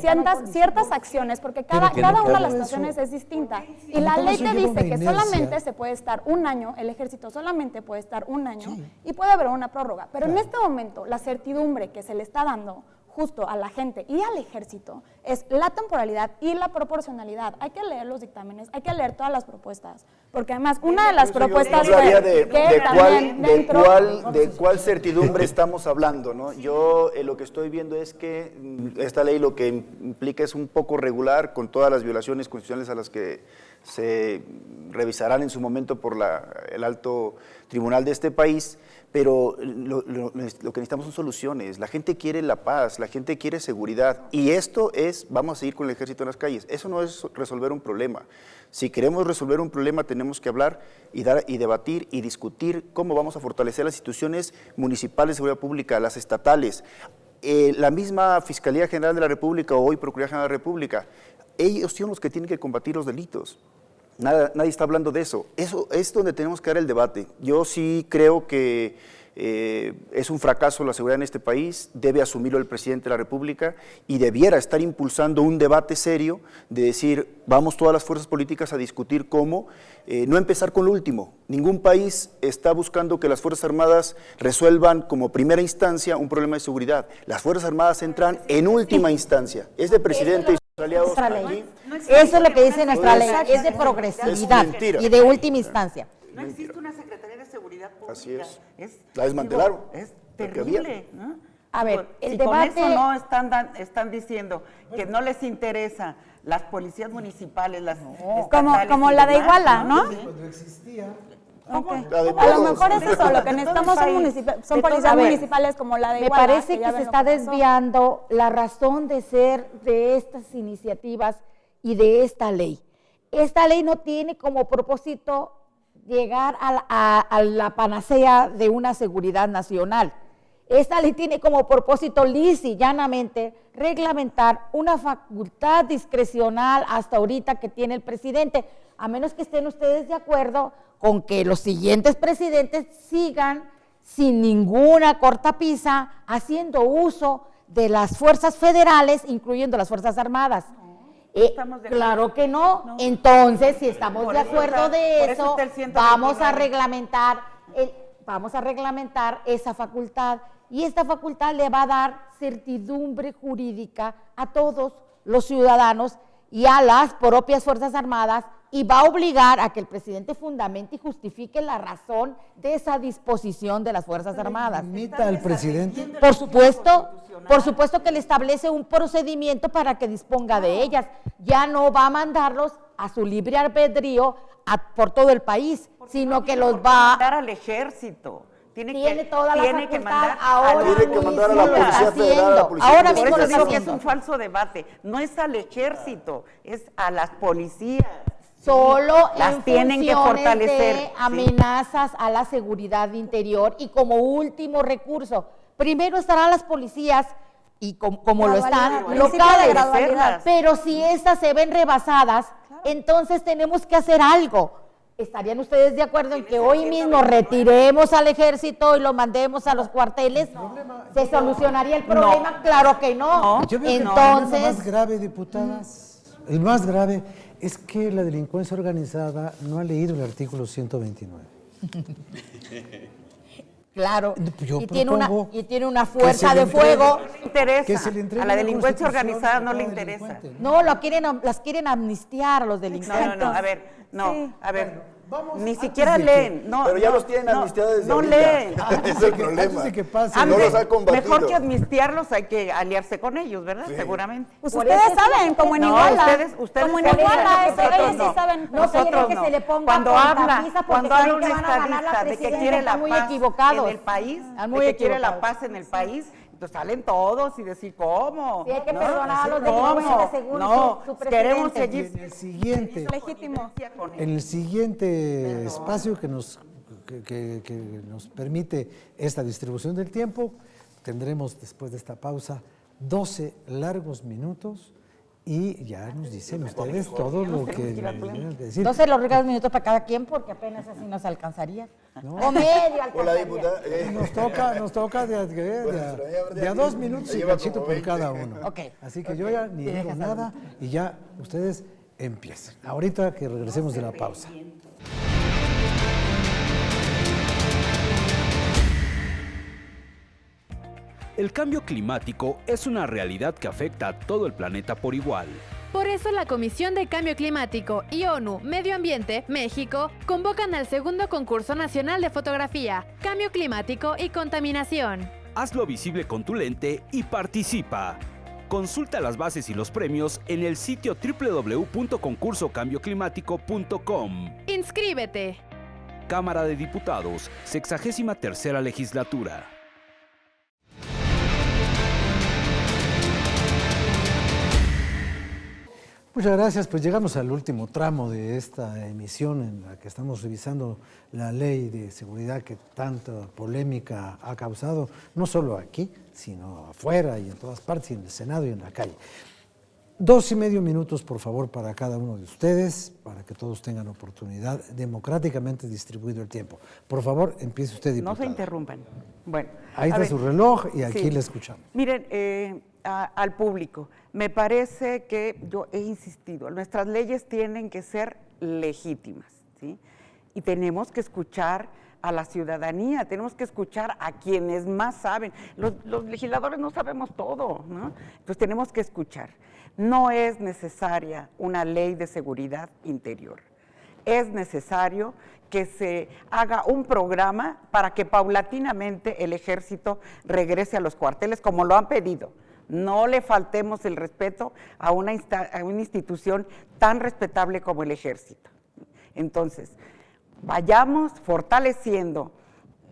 ciertas acciones, porque cada una de las situaciones es distinta. Y la ley te dice que solamente se puede estar un año, el ejército solamente puede estar un año y puede haber una prórroga. Pero en este momento, la certidumbre que se le está dando justo a la gente y al ejército es la temporalidad y la proporcionalidad. Hay que leer los dictámenes, hay que leer todas las propuestas, porque además una de las propuestas yo hablaría de cuál certidumbre estamos hablando, ¿no? Yo lo que estoy viendo es que esta ley lo que implica es un poco regular con todas las violaciones constitucionales a las que se revisarán en su momento por el alto tribunal de este país, pero lo que necesitamos son soluciones. La gente quiere la paz, la gente quiere seguridad, y esto es, vamos a seguir con el ejército en las calles. Eso no es resolver un problema. Si queremos resolver un problema, tenemos que hablar y debatir y discutir cómo vamos a fortalecer las instituciones municipales de seguridad pública, las estatales, la misma Fiscalía General de la República o hoy Procuraduría General de la República. Ellos son los que tienen que combatir los delitos. Nadie está hablando de eso. Eso es donde tenemos que dar el debate. Yo sí creo que es un fracaso la seguridad en este país, debe asumirlo el presidente de la República y debiera estar impulsando un debate serio de decir, vamos todas las fuerzas políticas a discutir cómo, no empezar con lo último. Ningún país está buscando que las Fuerzas Armadas resuelvan como primera instancia un problema de seguridad. Las Fuerzas Armadas entran en última instancia. Es de presidente y sus aliados aquí. Eso es lo que dice nuestra ley, es de progresividad y de última instancia. No existe una Secretaría de Seguridad Pública. Así es. La desmantelaron. Es terrible, ¿no? A ver, el si debate... con eso no están diciendo que no les interesa las policías municipales, las estatales como y la de demás, Iguala, ¿no? Cuando existía... Okay. A lo mejor es eso, lo que necesitamos son policías municipales como la de Me Iguala. parece que se está desviando la razón de ser de estas iniciativas y de esta ley. Esta ley no tiene como propósito llegar a la panacea de una seguridad nacional. Esta ley tiene como propósito lisa y llanamente reglamentar una facultad discrecional hasta ahorita que tiene el presidente, a menos que estén ustedes de acuerdo con que los siguientes presidentes sigan sin ninguna cortapisa haciendo uso de las fuerzas federales, incluyendo las Fuerzas Armadas. Claro que no. Entonces, si estamos de acuerdo de eso, vamos a reglamentar esa facultad, y esta facultad le va a dar certidumbre jurídica a todos los ciudadanos y a las propias Fuerzas Armadas, y va a obligar a que el presidente fundamente y justifique la razón de esa disposición de las Fuerzas Armadas. ¿Limita al presidente? Por supuesto que le establece un procedimiento para que disponga de ellas. Ya no va a mandarlos a su libre albedrío por todo el país, sino que los va a mandar al ejército. Tiene toda la facultad, que mandar ahora tiene que mandar a la Policía Federal, a la Policía ahora Por mismo eso lo digo está que es haciendo. un falso debate. No es al ejército, es a las policías. Solo las en tienen que funciones fortalecer. de amenazas a la seguridad interior, y como último recurso, primero estarán las policías, y como lo están, locales, pero si estas se ven rebasadas, entonces tenemos que hacer algo. ¿Estarían ustedes de acuerdo en que hoy mismo retiremos al ejército y lo mandemos a los cuarteles? ¿Se solucionaría el problema? No. Claro que no. Yo veo Entonces, que el más grave, diputadas, el más grave es que la delincuencia organizada no ha leído el artículo 129. claro, Yo y tiene una que fuerza se le de fuego. Interesa. Que se le entregue A la una delincuencia constitución organizada no a le cada interesa. delincuente, No, las quieren amnistiar a los delincuentes. No, a ver, Vamos, ni antes siquiera de leen. Pero ya los tienen amnistiados desde No ahorita. leen. Ese es el problema. Antes de que pase, no los ha combatido. Mejor que amnistiarlos hay que aliarse con ellos, ¿verdad? Sí. Seguramente. Pues Por ustedes eso saben, como en No, Iguala. ustedes como en saben. Iguala, Nosotros ellos no. sí saben. No Nosotros quieren que no. se le ponga Cuando cortapisa porque habla saben un que van a ganar la estadista de que presidencia, quiere la están muy paz equivocados. en el país, Están muy de que quiere la equivocados. paz en el país, entonces salen todos y decir, ¿cómo? Sí, hay que ¿No? perdonar a los ¿Cómo? delincuentes según No, su queremos presidente. seguir. En el siguiente, Es legítimo. en el siguiente espacio que nos permite esta distribución del tiempo, tendremos después de esta pausa 12 largos minutos y ya nos dicen ustedes todo lo que tengan que decir. 12 los regalos minutos para cada quien, porque apenas así nos alcanzaría. O medio alcanzaría. Hola, diputada. Nos toca de a 2 minutos y lleva cachito como por 20. cada uno. Ok. Así que yo ya ni digo nada y ya ustedes empiecen. Ahorita que regresemos de la pausa. El cambio climático es una realidad que afecta a todo el planeta por igual. Por eso la Comisión de Cambio Climático y ONU Medio Ambiente, México, convocan al segundo concurso nacional de fotografía, Cambio Climático y Contaminación. Hazlo visible con tu lente y participa. Consulta las bases y los premios en el sitio www.concursocambioclimático.com. ¡Inscríbete! Cámara de Diputados, 63ª Legislatura. Muchas gracias, pues llegamos al último tramo de esta emisión en la que estamos revisando la ley de seguridad que tanta polémica ha causado, no solo aquí, sino afuera y en todas partes, y en el Senado y en la calle. 2,5 minutos, por favor, para cada uno de ustedes, para que todos tengan oportunidad, democráticamente distribuido el tiempo. Por favor, empiece usted, diputada. No se interrumpan. Bueno, Ahí a está ver, su reloj y aquí sí. le escuchamos. Miren, al público, me parece que yo he insistido, nuestras leyes tienen que ser legítimas, ¿sí? Y tenemos que escuchar a la ciudadanía, tenemos que escuchar a quienes más saben. Los legisladores no sabemos todo, ¿no? Entonces tenemos que escuchar. No es necesaria una ley de seguridad interior. Es necesario que se haga un programa para que paulatinamente el ejército regrese a los cuarteles como lo han pedido. No le faltemos el respeto a una institución tan respetable como el ejército. Entonces, vayamos fortaleciendo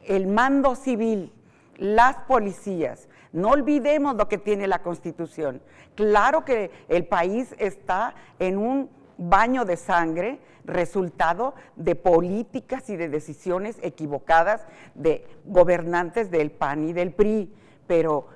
el mando civil, las policías. No olvidemos lo que tiene la Constitución. Claro que el país está en un baño de sangre, resultado de políticas y de decisiones equivocadas de gobernantes del PAN y del PRI. Pero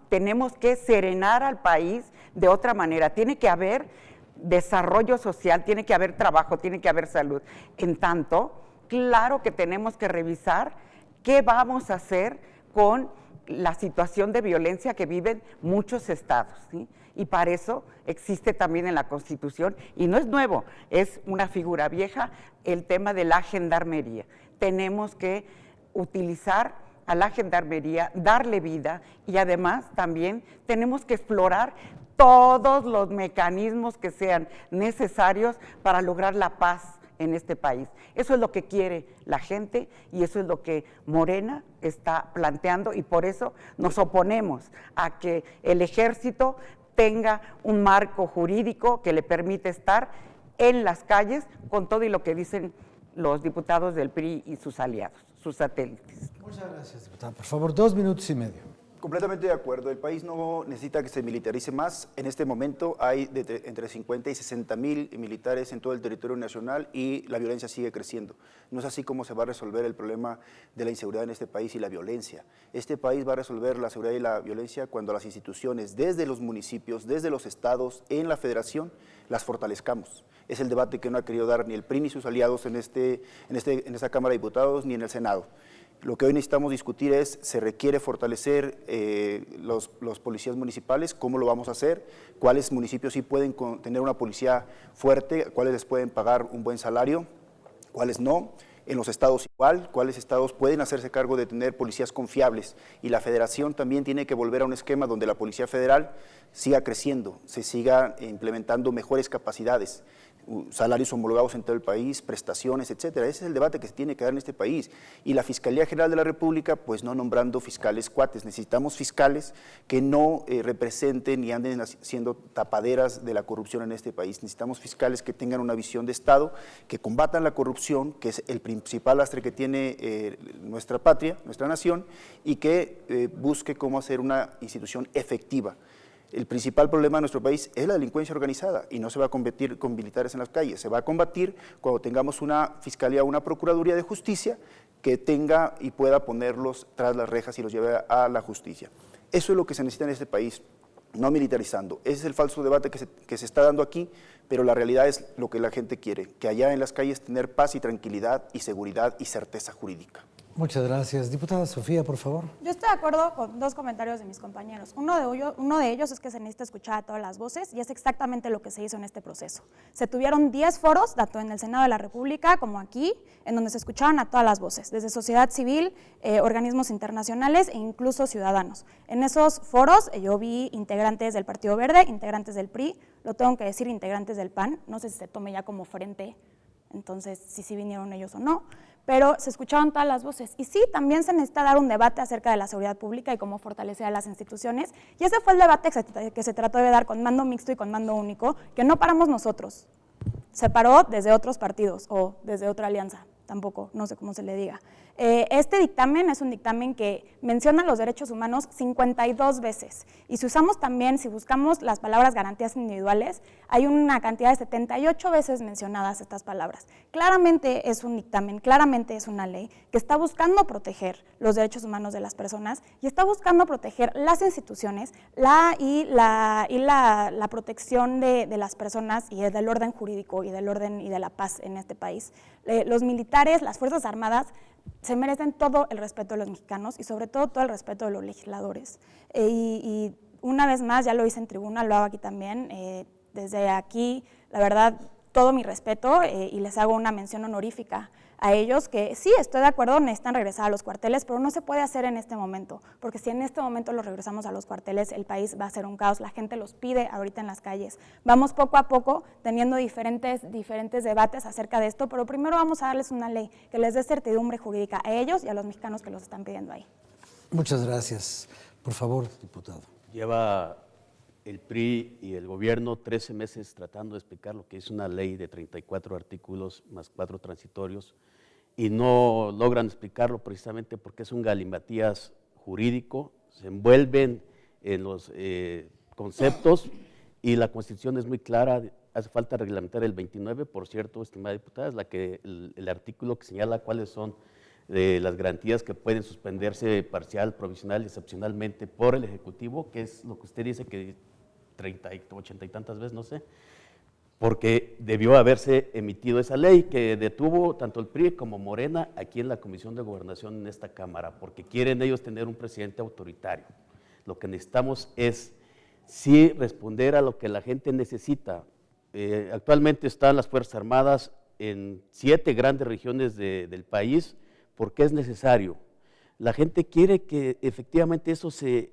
tenemos que serenar al país de otra manera. Tiene que haber desarrollo social, tiene que haber trabajo, tiene que haber salud. En tanto, claro que tenemos que revisar qué vamos a hacer con la situación de violencia que viven muchos estados, ¿sí? Y para eso existe también en la Constitución, y no es nuevo, es una figura vieja, el tema de la gendarmería. Tenemos que utilizar a la gendarmería, darle vida, y además también tenemos que explorar todos los mecanismos que sean necesarios para lograr la paz en este país. Eso es lo que quiere la gente y eso es lo que Morena está planteando, y por eso nos oponemos a que el ejército tenga un marco jurídico que le permite estar en las calles con todo y lo que dicen los diputados del PRI y sus aliados, sus satélites. Muchas gracias, diputada. Por favor, 2 minutos y medio. Completamente de acuerdo. El país no necesita que se militarice más. En este momento hay entre 50 y 60 mil militares en todo el territorio nacional y la violencia sigue creciendo. No es así como se va a resolver el problema de la inseguridad en este país y la violencia. Este país va a resolver la seguridad y la violencia cuando las instituciones, desde los municipios, desde los estados, en la federación, las fortalezcamos. Es el debate que no ha querido dar ni el PRI ni sus aliados en esta Cámara de Diputados ni en el Senado. Lo que hoy necesitamos discutir es, se requiere fortalecer los policías municipales, ¿cómo lo vamos a hacer? ¿Cuáles municipios sí pueden tener una policía fuerte? ¿Cuáles les pueden pagar un buen salario? ¿Cuáles no? En los estados igual, ¿cuáles estados pueden hacerse cargo de tener policías confiables? Y la federación también tiene que volver a un esquema donde la Policía Federal siga creciendo, se siga implementando mejores capacidades, salarios homologados en todo el país, prestaciones, etcétera. Ese es el debate que se tiene que dar en este país. Y la Fiscalía General de la República, pues no nombrando fiscales cuates. Necesitamos fiscales que no representen y anden siendo tapaderas de la corrupción en este país. Necesitamos fiscales que tengan una visión de Estado, que combatan la corrupción, que es el principal lastre que tiene nuestra patria, nuestra nación, y que busque cómo hacer una institución efectiva. El principal problema de nuestro país es la delincuencia organizada y no se va a combatir con militares en las calles, se va a combatir cuando tengamos una fiscalía, una procuraduría de justicia que tenga y pueda ponerlos tras las rejas y los lleve a la justicia. Eso es lo que se necesita en este país, no militarizando. Ese es el falso debate que se está dando aquí, pero la realidad es lo que la gente quiere, que allá en las calles tener paz y tranquilidad y seguridad y certeza jurídica. Muchas gracias. Diputada Sofía, por favor. Yo estoy de acuerdo con dos comentarios de mis compañeros. Uno de ellos es que se necesita escuchar a todas las voces y es exactamente lo que se hizo en este proceso. Se tuvieron 10 foros, tanto en el Senado de la República como aquí, en donde se escucharon a todas las voces, desde sociedad civil, organismos internacionales e incluso ciudadanos. En esos foros yo vi integrantes del Partido Verde, integrantes del PRI, lo tengo que decir, integrantes del PAN, no sé si se tome ya como frente, entonces si sí vinieron ellos o no, pero se escuchaban todas las voces. Y sí, también se necesita dar un debate acerca de la seguridad pública y cómo fortalecer a las instituciones, y ese fue el debate que se trató de dar con mando mixto y con mando único, que no paramos nosotros, se paró desde otros partidos o desde otra alianza, tampoco, no sé cómo se le diga. Este dictamen es un dictamen que menciona los derechos humanos 52 veces, y si usamos también, si buscamos las palabras garantías individuales, hay una cantidad de 78 veces mencionadas estas palabras. Claramente es un dictamen, claramente es una ley que está buscando proteger los derechos humanos de las personas y está buscando proteger las instituciones y la protección de las personas y del orden jurídico y del orden y de la paz en este país. Los militares, las Fuerzas Armadas, se merecen todo el respeto de los mexicanos y sobre todo el respeto de los legisladores. Y una vez más, ya lo hice en tribuna, lo hago aquí también, desde aquí, la verdad, todo mi respeto y les hago una mención honorífica a ellos, que sí, estoy de acuerdo, necesitan regresar a los cuarteles, pero no se puede hacer en este momento, porque si en este momento los regresamos a los cuarteles, el país va a ser un caos, la gente los pide ahorita en las calles. Vamos poco a poco teniendo diferentes debates acerca de esto, pero primero vamos a darles una ley que les dé certidumbre jurídica a ellos y a los mexicanos que los están pidiendo ahí. Muchas gracias. Por favor, diputado. Lleva el PRI y el gobierno 13 meses tratando de explicar lo que es una ley de 34 artículos más 4 transitorios y no logran explicarlo precisamente porque es un galimatías jurídico, se envuelven en los conceptos y la Constitución es muy clara, hace falta reglamentar el 29, por cierto, estimada diputada, es el artículo que señala cuáles son las garantías que pueden suspenderse parcial, provisional y excepcionalmente por el Ejecutivo, que es lo que usted dice que 30, 80 y tantas veces, no sé, porque debió haberse emitido esa ley que detuvo tanto el PRI como Morena aquí en la Comisión de Gobernación en esta Cámara, porque quieren ellos tener un presidente autoritario. Lo que necesitamos es sí responder a lo que la gente necesita. Actualmente están las Fuerzas Armadas en 7 grandes regiones del país, porque es necesario. La gente quiere que efectivamente eso se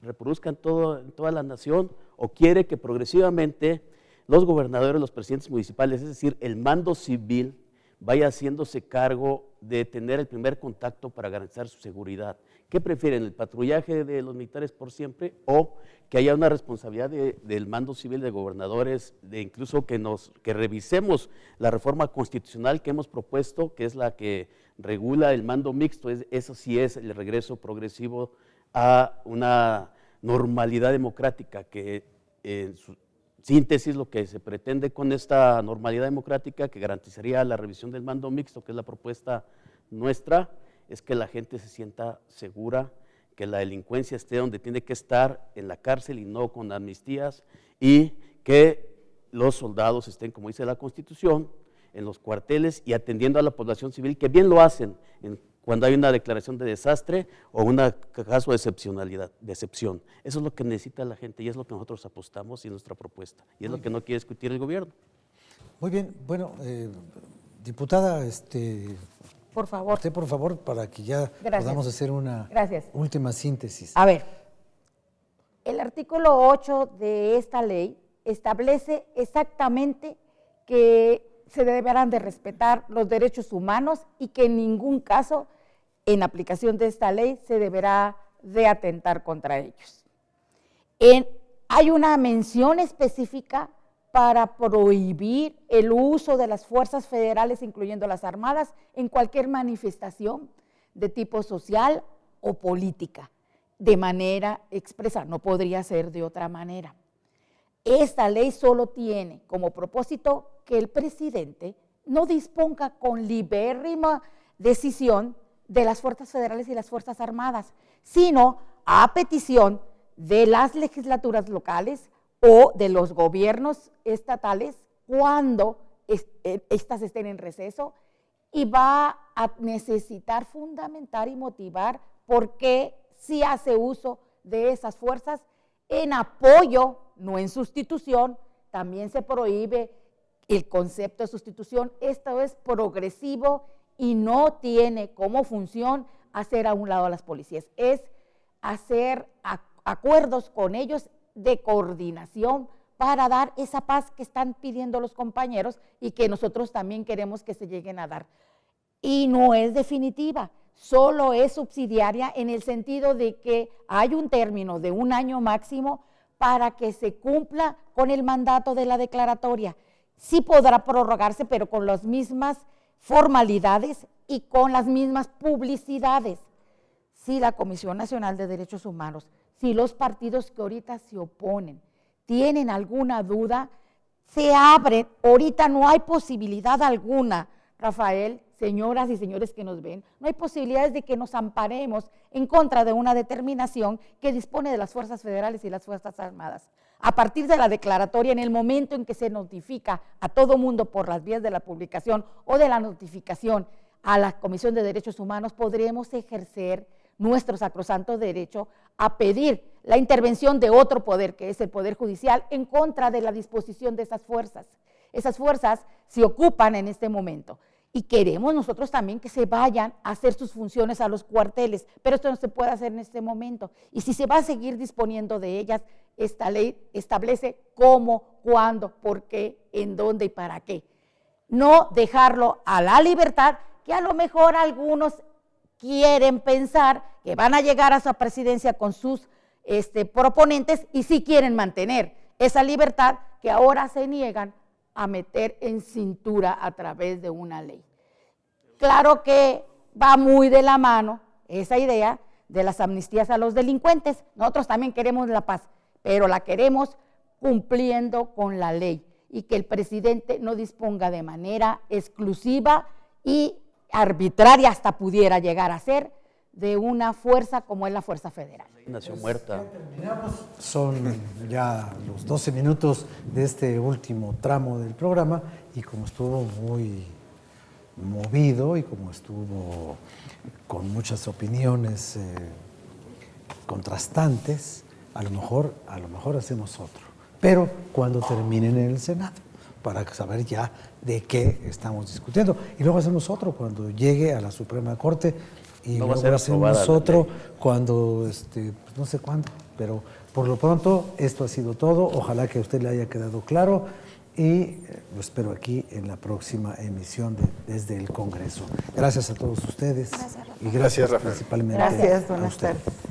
reproduzca en toda la nación, o quiere que progresivamente los gobernadores, los presidentes municipales, es decir, el mando civil, vaya haciéndose cargo de tener el primer contacto para garantizar su seguridad. ¿Qué prefieren, el patrullaje de los militares por siempre o que haya una responsabilidad del mando civil de gobernadores, de incluso que revisemos la reforma constitucional que hemos propuesto, que es la que regula el mando mixto? Eso sí es el regreso progresivo a una normalidad democrática, que en su síntesis lo que se pretende con esta normalidad democrática que garantizaría la revisión del mando mixto, que es la propuesta nuestra, es que la gente se sienta segura, que la delincuencia esté donde tiene que estar, en la cárcel y no con amnistías, y que los soldados estén, como dice la Constitución, en los cuarteles y atendiendo a la población civil, que bien lo hacen cuando hay una declaración de desastre o un caso de excepción. Eso es lo que necesita la gente y es lo que nosotros apostamos y nuestra propuesta, y es lo que no quiere discutir el gobierno. Muy bien, bueno, diputada, por favor. Usted, por favor, para que ya podamos hacer una última síntesis. A ver, el artículo 8 de esta ley establece exactamente que se deberán de respetar los derechos humanos y que en ningún caso, en aplicación de esta ley, se deberá de atentar contra ellos. Hay una mención específica para prohibir el uso de las fuerzas federales, incluyendo las armadas, en cualquier manifestación de tipo social o política, de manera expresa, no podría ser de otra manera. Esta ley solo tiene como propósito que el presidente no disponga con libérrima decisión de las fuerzas federales y las fuerzas armadas, sino a petición de las legislaturas locales o de los gobiernos estatales cuando éstas estén en receso, y va a necesitar fundamentar y motivar por qué sí hace uso de esas fuerzas en apoyo, no en sustitución. También se prohíbe el concepto de sustitución. Esto es progresivo y no tiene como función hacer a un lado a las policías, es hacer acuerdos con ellos de coordinación para dar esa paz que están pidiendo los compañeros y que nosotros también queremos que se lleguen a dar. Y no es definitiva, solo es subsidiaria en el sentido de que hay un término de 1 año máximo para que se cumpla con el mandato de la declaratoria. Sí podrá prorrogarse, pero con las mismas formalidades y con las mismas publicidades. Si la Comisión Nacional de Derechos Humanos, si los partidos que ahorita se oponen tienen alguna duda, se abren. Ahorita no hay posibilidad alguna, Rafael, señoras y señores que nos ven, no hay posibilidades de que nos amparemos en contra de una determinación que dispone de las fuerzas federales y las fuerzas armadas. A partir de la declaratoria, en el momento en que se notifica a todo mundo por las vías de la publicación o de la notificación a la Comisión de Derechos Humanos, podremos ejercer nuestro sacrosanto derecho a pedir la intervención de otro poder, que es el Poder Judicial, en contra de la disposición de esas fuerzas. Esas fuerzas se ocupan en este momento y queremos nosotros también que se vayan a hacer sus funciones a los cuarteles, pero esto no se puede hacer en este momento. Y si se va a seguir disponiendo de ellas, esta ley establece cómo, cuándo, por qué, en dónde y para qué. No dejarlo a la libertad, que a lo mejor algunos quieren pensar que van a llegar a su presidencia con sus proponentes y sí quieren mantener esa libertad que ahora se niegan a meter en cintura a través de una ley. Claro que va muy de la mano esa idea de las amnistías a los delincuentes. Nosotros también queremos la paz, pero la queremos cumpliendo con la ley. y que el presidente no disponga de manera exclusiva y arbitraria, hasta pudiera llegar a ser, de una fuerza como es la Fuerza Federal. Nació muerta. Son ya los 12 minutos de este último tramo del programa y como estuvo muy movido y como estuvo con muchas opiniones contrastantes, a lo mejor hacemos otro, pero cuando terminen en el Senado, para saber ya de qué estamos discutiendo. Y luego hacemos otro cuando llegue a la Suprema Corte y no luego hacemos otro cuando, pues no sé cuándo, pero por lo pronto esto ha sido todo. Ojalá que a usted le haya quedado claro y lo espero aquí en la próxima emisión desde el Congreso. Gracias a todos ustedes y gracias Rafael. principalmente Gracias, a buenas usted. tardes.